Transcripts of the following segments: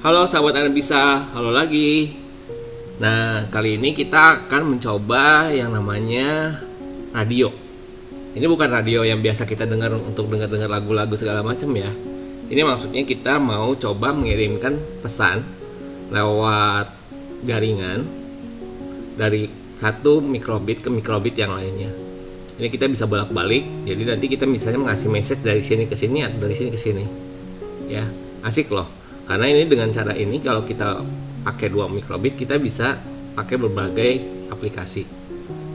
Halo sahabat Anabisa, halo lagi. Nah, kali ini kita akan mencoba yang namanya radio. Ini bukan radio yang biasa kita dengar untuk dengar-dengar lagu-lagu segala macam ya. Ini maksudnya kita mau coba mengirimkan pesan lewat jaringan dari satu mikrobit ke mikrobit yang lainnya. Ini kita bisa bolak-balik. Jadi nanti kita misalnya mengasih message dari sini ke sini atau dari sini ke sini. Ya, asik loh. Karena ini dengan cara ini kalau kita pakai 2 mikrobit kita bisa pakai berbagai aplikasi.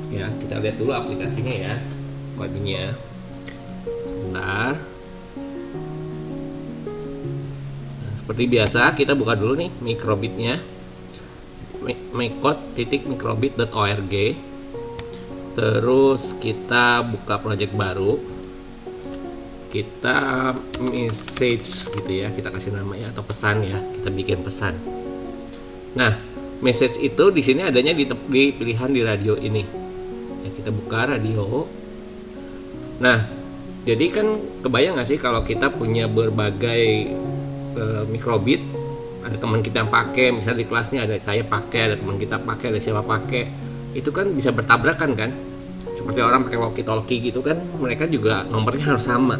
Ya, kita lihat dulu aplikasinya ya. Kodenya. Bentar. Nah, seperti biasa kita buka dulu nih mikrobitnya. mycode.mikrobit.org. Terus kita buka project baru. Kita message gitu ya, kita kasih nama ya atau pesan ya, kita bikin pesan. Nah, message itu di sini adanya di pilihan di radio ini. Ya, kita buka radio. Nah, jadi kan kebayang nggak sih kalau kita punya berbagai mikrobit, ada teman kita yang pakai, misalnya di kelas nih ada saya pakai, ada teman kita pakai, ada siapa pakai, itu kan bisa bertabrakan kan? Seperti orang pakai walkie-talkie gitu kan, mereka juga nomornya harus sama.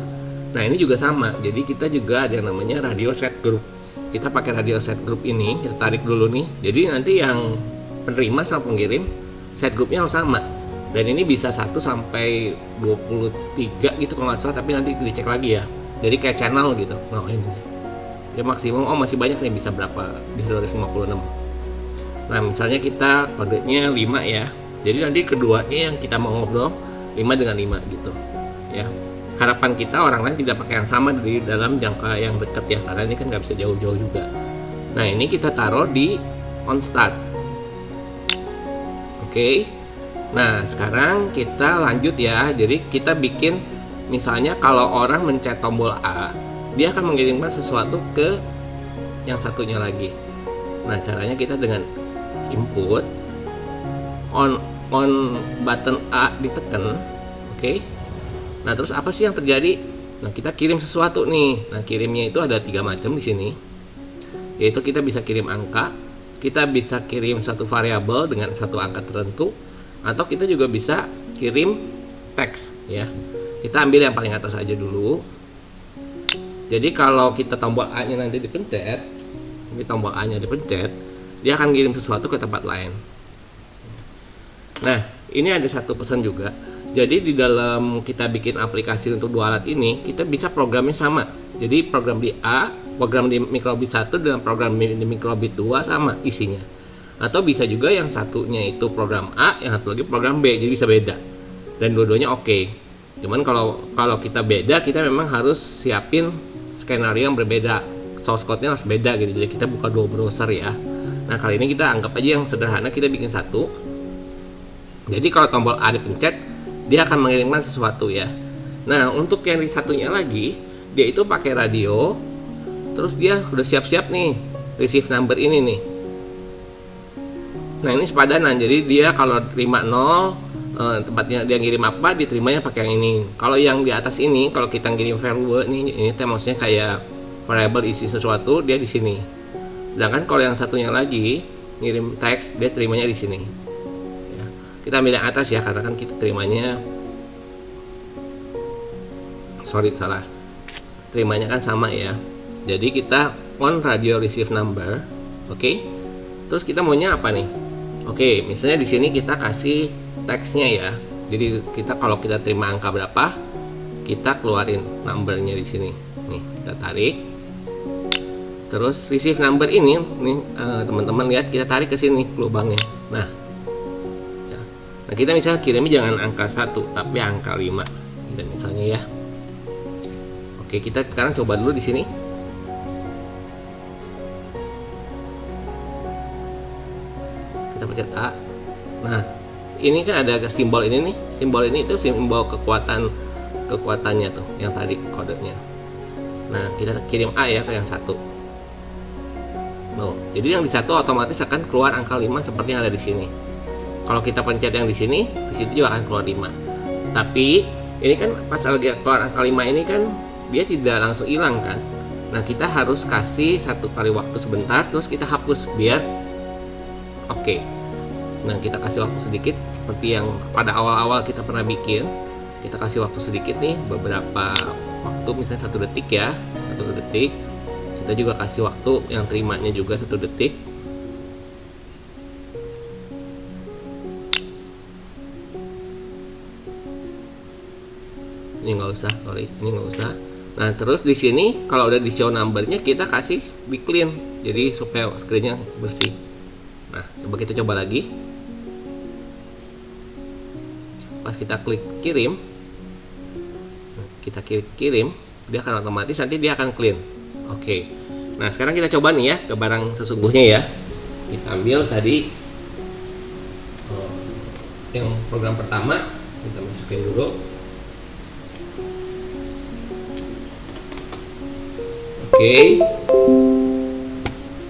Nah, ini juga sama. Jadi kita juga ada yang namanya radio set group. Kita pakai radio set group ini, kita tarik dulu nih. Jadi nanti yang penerima sama pengirim set grupnya harus sama. Dan ini bisa 1 sampai 23 gitu kalau nggak salah, tapi nanti dicek lagi ya. Jadi kayak channel gitu. Nah, ini. Ya maksimum masih banyak nih, bisa berapa? Bisa 256. Nah, misalnya kita kodenya 5 ya. Jadi nanti keduanya yang kita mau ngobrol 5 dengan 5 gitu. Ya. Harapan kita orang lain tidak pakai yang sama di dalam jangka yang dekat ya, karena ini kan nggak bisa jauh-jauh juga. Nah, ini kita taruh di on start. Oke. Nah, sekarang kita lanjut ya. Jadi kita bikin, misalnya kalau orang mencet tombol A, dia akan mengirimkan sesuatu ke yang satunya lagi. Nah, caranya kita dengan input on button A ditekan. Oke. Nah, terus apa sih yang terjadi? Nah, kita kirim sesuatu nih. Nah, kirimnya itu ada 3 macam di sini. Yaitu kita bisa kirim angka, kita bisa kirim satu variabel dengan satu angka tertentu, atau kita juga bisa kirim teks ya. Kita ambil yang paling atas aja dulu. Jadi kalau kita tombol A-nya nanti dipencet, ini tombol A-nya dipencet, dia akan kirim sesuatu ke tempat lain. Nah, ini ada satu pesan juga. Jadi di dalam kita bikin aplikasi untuk 2 alat ini, kita bisa programnya sama. Jadi program di A, program di mikrobit 1 dengan program di mikrobit 2 sama isinya. Atau bisa juga yang satunya itu program A, yang satu lagi program B, jadi bisa beda. Dan dua-duanya oke. Cuman kalau kita beda, kita memang harus siapin skenario yang berbeda. Source code-nya harus beda gitu. Jadi kita buka 2 browser ya. Nah, kali ini kita anggap aja yang sederhana, kita bikin satu. Jadi kalau tombol A dipencet, dia akan mengirimkan sesuatu ya. Nah, untuk yang di satunya lagi, dia itu pakai radio. Terus dia udah siap-siap nih receive number ini nih. Nah, ini sepadanan. Jadi dia kalau terima 0, tempatnya dia ngirim apa, diterimanya pakai yang ini. Kalau yang di atas ini, kalau kita ngirim variable nih, ini maksudnya kayak variable isi sesuatu, dia di sini. Sedangkan kalau yang satunya lagi ngirim teks, dia terimanya di sini. Kita ambil yang atas ya, karena kan kita terimanya terimanya kan sama ya. Jadi kita on radio receive number. Oke. Terus kita maunya apa nih? Oke, misalnya di sini kita kasih teksnya ya. Jadi kita kalau kita terima angka berapa, kita keluarin numbernya di sini. Nih, kita tarik. Terus receive number ini nih, teman-teman lihat, kita tarik ke sini lubangnya. Nah, kita misalnya kirimnya jangan angka 1 tapi angka 5 gitu misalnya ya. Oke, kita sekarang coba dulu di sini. Kita pencet A. Nah, ini kan ada simbol ini nih. Simbol ini itu simbol kekuatannya tuh yang tadi kodenya. Nah, kita kirim A ya ke yang 1. Jadi yang di 1 otomatis akan keluar angka 5 seperti yang ada di sini. Kalau kita pencet yang di sini, di situ juga akan keluar 5. Tapi ini kan pas lagi keluar angka 5 ini kan dia tidak langsung hilang kan. Nah, kita harus kasih satu kali waktu sebentar, terus kita hapus biar oke. Nah, kita kasih waktu sedikit seperti yang pada awal-awal kita pernah bikin. Kita kasih waktu sedikit nih, beberapa waktu, misalnya 1 detik ya, 1 detik. Kita juga kasih waktu yang terimanya juga 1 detik. Ini nggak usah, sorry, ini nggak usah. Nah, terus di sini kalau udah di show numbernya kita kasih di clean, jadi supaya screennya bersih. Nah, kita coba lagi. Pas kita klik kirim, kita kirim, dia akan otomatis nanti dia akan clean. Oke. Nah, sekarang kita coba nih ya ke barang sesungguhnya ya. Kita ambil tadi yang program pertama, kita masukin dulu. Oke.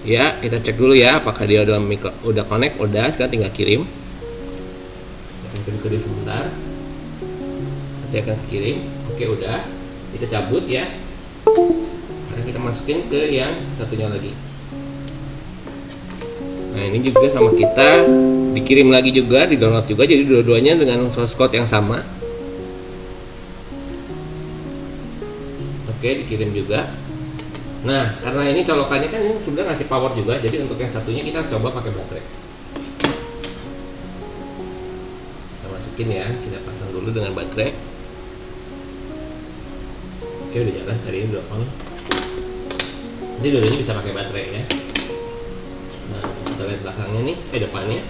Ya, kita cek dulu ya apakah dia udah connect. Udah, sekarang tinggal kirim. Kita tunggu sebentar. Nanti akan kirim. Oke, udah. Kita cabut ya. Sekarang kita masukin ke yang satunya lagi. Nah, ini juga sama kita dikirim lagi juga, di download juga, jadi dua-duanya dengan source code yang sama. Oke, dikirim juga. Nah, karena ini colokannya kan ini sebenarnya ngasih power juga, jadi untuk yang satunya kita coba pakai baterai. Kita masukin ya, kita pasang dulu dengan baterai. Oke, udah jalan, tadi ini udah on. Jadi dua-duanya bisa pakai baterai ya. Nah, kita lihat belakangnya nih, depannya.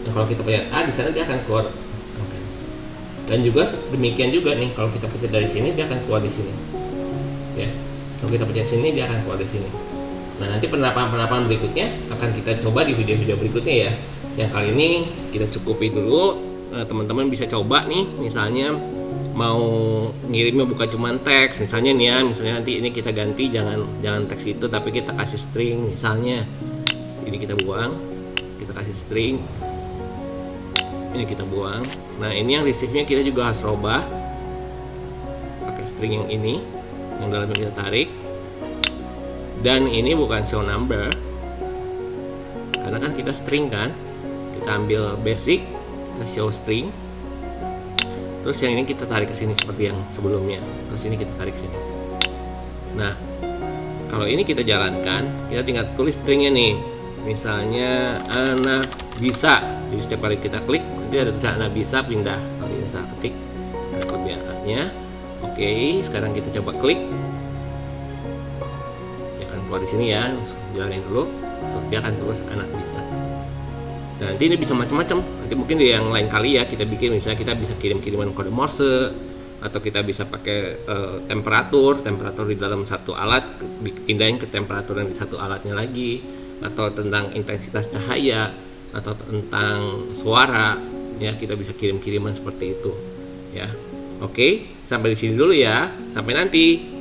Nah, kalau kita pencet A, di sana dia akan keluar. Oke. Dan juga demikian juga nih, kalau kita pencet dari sini, dia akan keluar di sini. Ya. Kalau kita pencet sini, dia akan keluar di sini. Nah, nanti penerapan berikutnya akan kita coba di video-video berikutnya ya. Yang kali ini kita cukupi dulu. Teman-teman bisa coba nih, misalnya mau ngirimnya bukan cuma teks, misalnya nih ya, misalnya nanti ini kita ganti jangan teks itu, tapi kita kasih string, misalnya ini kita buang, kita kasih string, ini kita buang. Nah, ini yang receive-nya kita juga harus robah pakai string yang ini, yang dalamnya kita tarik. Dan ini bukan show number karena kan kita string kan, kita ambil basic, kita show string. Terus yang ini kita tarik ke sini seperti yang sebelumnya. Terus ini kita tarik sini. Nah, kalau ini kita jalankan, kita tinggal tulis stringnya nih. Misalnya anak bisa. Jadi setiap kali kita klik, nanti ada tulisan anak bisa, pindah. Kalau ini salah ketik, ada kelebihannya. Oke, sekarang kita coba klik. Dia akan keluar di sini ya. Jalanin dulu. Dia akan tulis anak bisa. Dan nanti ini bisa macam-macam. Nanti mungkin di yang lain kali ya kita bikin, misalnya kita bisa kirim-kiriman kode Morse, atau kita bisa pakai temperatur di dalam satu alat, pindahin ke temperatur yang di satu alatnya lagi, atau tentang intensitas cahaya, atau tentang suara ya, kita bisa kirim-kiriman seperti itu ya. Oke, sampai di sini dulu ya. Sampai nanti.